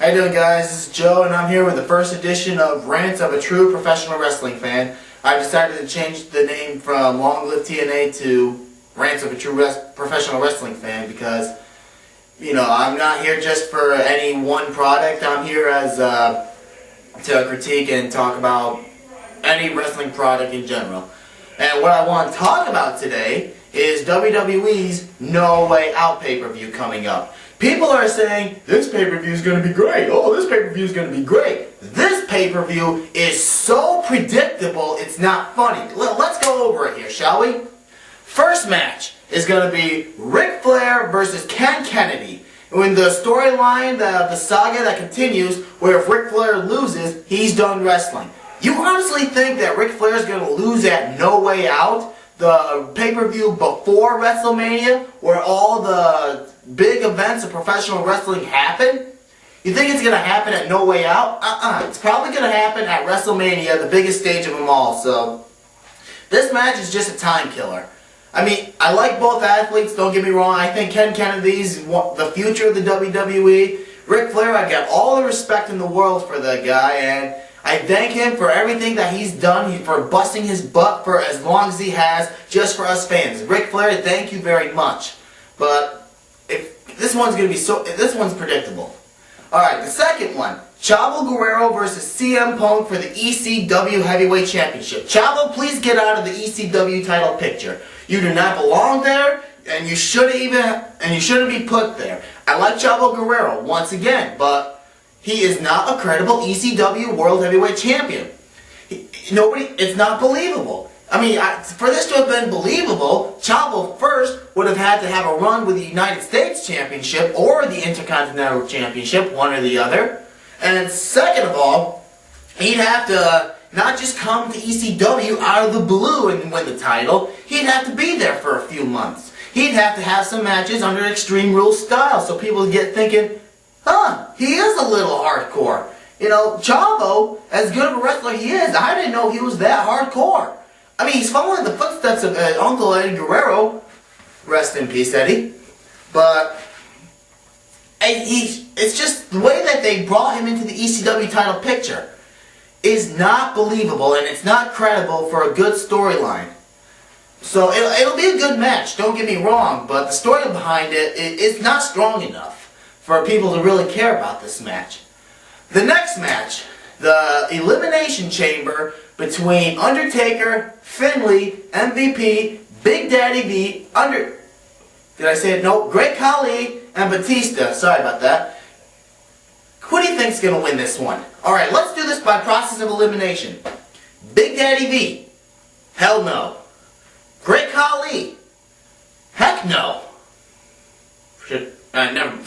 How you doing, guys? This is Joe, and I'm here with the first edition of Rants of a True Professional Wrestling Fan. I decided to change the name from Long Live TNA to Rants of a True Professional Wrestling Fan because, you know, I'm not here just for any one product. I'm here as to critique and talk about any wrestling product in general. And what I want to talk about today is WWE's No Way Out pay-per-view coming up. People are saying, this pay-per-view is going to be great. Oh, this pay-per-view is going to be great. This pay-per-view is so predictable, it's not funny. Let's go over it here, shall we? First match is going to be Ric Flair versus Ken Kennedy. In the storyline, the saga that continues, where if Ric Flair loses, he's done wrestling. You honestly think that Ric Flair is going to lose at No Way Out, the pay-per-view before WrestleMania, where all the big events of professional wrestling happen? You think it's going to happen at No Way Out? It's probably going to happen at WrestleMania, the biggest stage of them all. So, this match is just a time killer. I mean, I like both athletes, don't get me wrong. I think Ken Kennedy's the future of the WWE. Ric Flair, I got all the respect in the world for the guy, and I thank him for everything that he's done, for busting his butt for as long as he has, just for us fans. Ric Flair, thank you very much. But if this one's gonna be this one's predictable. Alright, the second one, Chavo Guerrero versus CM Punk for the ECW Heavyweight Championship. Chavo, please get out of the ECW title picture. You do not belong there, and you shouldn't be put there. I like Chavo Guerrero once again, but he is not a credible ECW World Heavyweight Champion. It's not believable. I mean, for this to have been believable, Chavo first would have had to have a run with the United States Championship or the Intercontinental Championship, one or the other. And second of all, he'd have to not just come to ECW out of the blue and win the title. He'd have to be there for a few months. He'd have to have some matches under Extreme Rules style so people would get thinking, he is a little hardcore. You know, Chavo, as good of a wrestler he is, I didn't know he was that hardcore. I mean, he's following the footsteps of Uncle Eddie Guerrero. Rest in peace, Eddie. But it's just the way that they brought him into the ECW title picture is not believable, and it's not credible for a good storyline. So it'll be a good match, don't get me wrong, but the story behind it is not strong enough for people to really care about this match. The next match, the Elimination Chamber between Undertaker, Finlay, MVP, Big Daddy V, did I say it? No, Great Khali, and Batista. Sorry about that. Who do you think's going to win this one? Alright, let's do this by process of elimination. Big Daddy V, hell no. Great Khali, heck no. Never.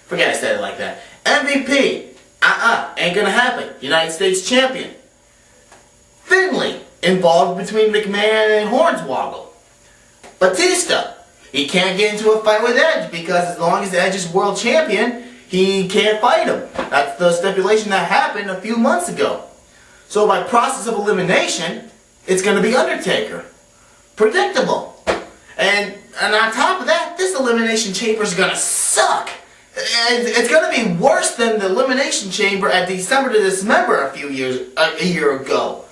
Forget I said it like that. MVP, ain't gonna happen. United States Champion. Finlay, involved between McMahon and Hornswoggle. Batista, he can't get into a fight with Edge because as long as Edge is world champion, he can't fight him. That's the stipulation that happened a few months ago. So by process of elimination, it's gonna be Undertaker. Predictable. And on top of that, this Elimination Chamber is gonna suck. It's going to be worse than the Elimination Chamber at December to Dismember a year ago.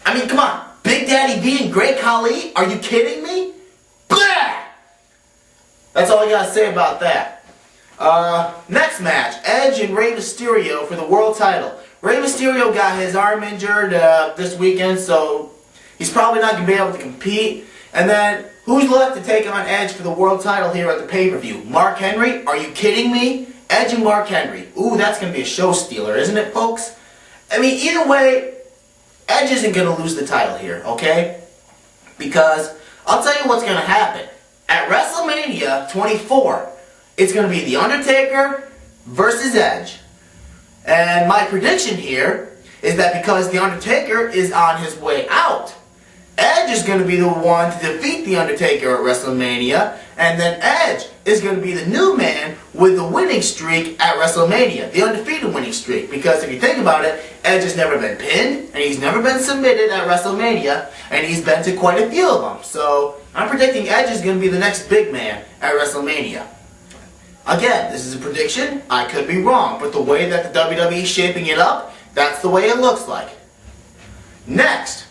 I mean, come on. Big Daddy V and Great Khali? Are you kidding me? Blah! That's all I got to say about that. Next match. Edge and Rey Mysterio for the world title. Rey Mysterio got his arm injured this weekend, so he's probably not going to be able to compete. And then, who's left to take on Edge for the world title here at the pay-per-view? Mark Henry? Are you kidding me? Edge and Mark Henry. Ooh, that's going to be a show stealer, isn't it, folks? I mean, either way, Edge isn't going to lose the title here, okay? Because, I'll tell you what's going to happen. At WrestleMania 24, it's going to be The Undertaker versus Edge. And my prediction here is that because The Undertaker is on his way out, Edge is going to be the one to defeat The Undertaker at WrestleMania, and then Edge is going to be the new man with the winning streak at WrestleMania, the undefeated winning streak. Because if you think about it, Edge has never been pinned, and he's never been submitted at WrestleMania, and he's been to quite a few of them. So I'm predicting Edge is going to be the next big man at WrestleMania. Again, this is a prediction. I could be wrong, but the way that the WWE is shaping it up, that's the way it looks like. Next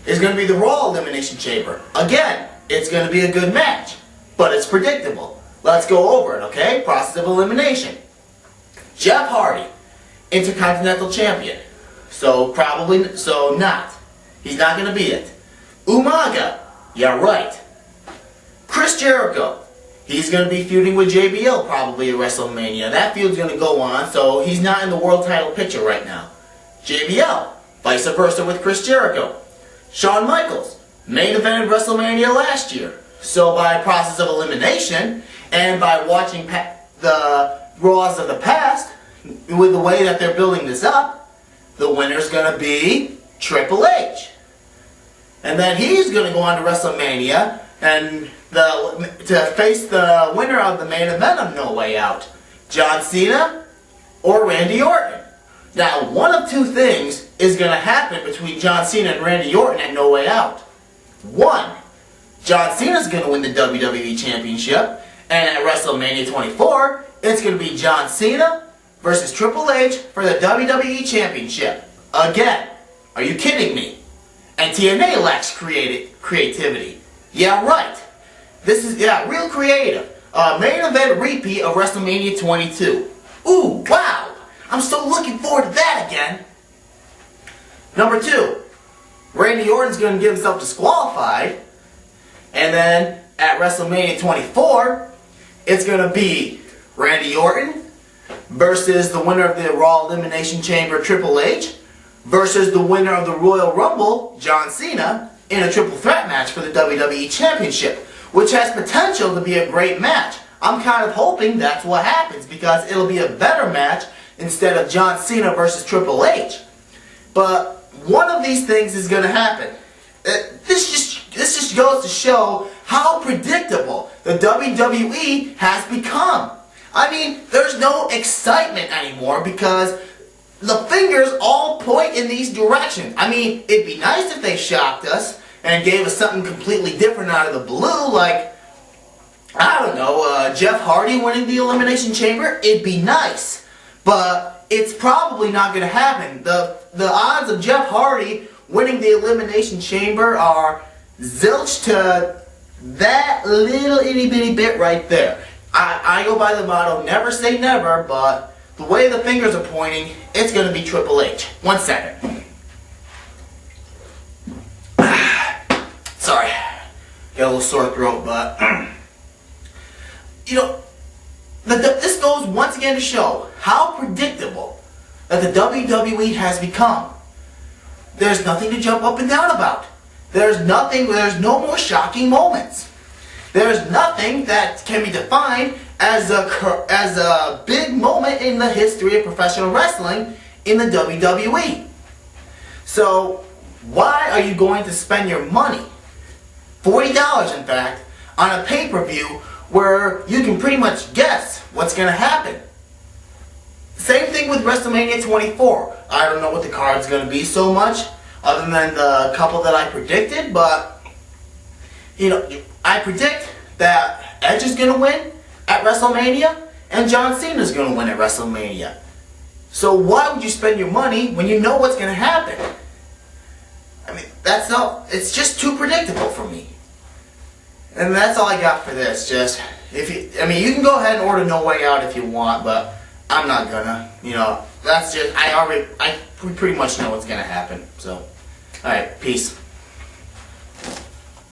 is going to be the Raw Elimination Chamber. Again, it's going to be a good match, but it's predictable. Let's go over it, okay? Process of elimination. Jeff Hardy, Intercontinental Champion. So not. He's not going to be it. Umaga, yeah right. Chris Jericho, he's going to be feuding with JBL probably at WrestleMania. That feud's going to go on, so he's not in the world title picture right now. JBL, vice versa with Chris Jericho. Shawn Michaels, main evented WrestleMania last year. So by process of elimination, and by watching the Raws of the past, with the way that they're building this up, the winner's going to be Triple H. And then he's going to go on to WrestleMania and to face the winner of the main event of No Way Out, John Cena or Randy Orton. Now, one of two things is going to happen between John Cena and Randy Orton at No Way Out. One, John Cena's going to win the WWE Championship, and at WrestleMania 24, it's going to be John Cena versus Triple H for the WWE Championship. Again, are you kidding me? And TNA lacks creativity. Yeah, right. This is, real creative. Main event repeat of WrestleMania 22. Ooh, wow. I'm still looking forward to that again. Number 2, Randy Orton's going to get himself disqualified. And then at WrestleMania 24, it's going to be Randy Orton versus the winner of the Raw Elimination Chamber, Triple H, versus the winner of the Royal Rumble, John Cena, in a triple threat match for the WWE Championship, which has potential to be a great match. I'm kind of hoping that's what happens because it'll be a better match instead of John Cena versus Triple H. But one of these things is going to happen. This just goes to show how predictable the WWE has become. I mean, there's no excitement anymore because the fingers all point in these directions. I mean, it'd be nice if they shocked us and gave us something completely different out of the blue, like, I don't know, Jeff Hardy winning the Elimination Chamber. It'd be nice, but it's probably not going to happen. The odds of Jeff Hardy winning the Elimination Chamber are zilch to that little itty bitty bit right there. I go by the motto, never say never, but the way the fingers are pointing, it's going to be Triple H. 1 second. Sorry. Got a little sore throat, but you know, this goes once again to show how predictable that the WWE has become. There's nothing to jump up and down about. There's no more shocking moments. There's nothing that can be defined as a big moment in the history of professional wrestling in the WWE. So, why are you going to spend your money, $40 in fact, on a pay-per-view where you can pretty much guess what's going to happen? Same thing with WrestleMania 24. I don't know what the card's going to be so much, other than the couple that I predicted, but you know, I predict that Edge is going to win at WrestleMania and John Cena is going to win at WrestleMania. So why would you spend your money when you know what's going to happen? I mean, it's just too predictable for me. And that's all I got for this. You can go ahead and order No Way Out if you want, but I'm not gonna. You know, that's just, we pretty much know what's gonna happen. So, alright, peace.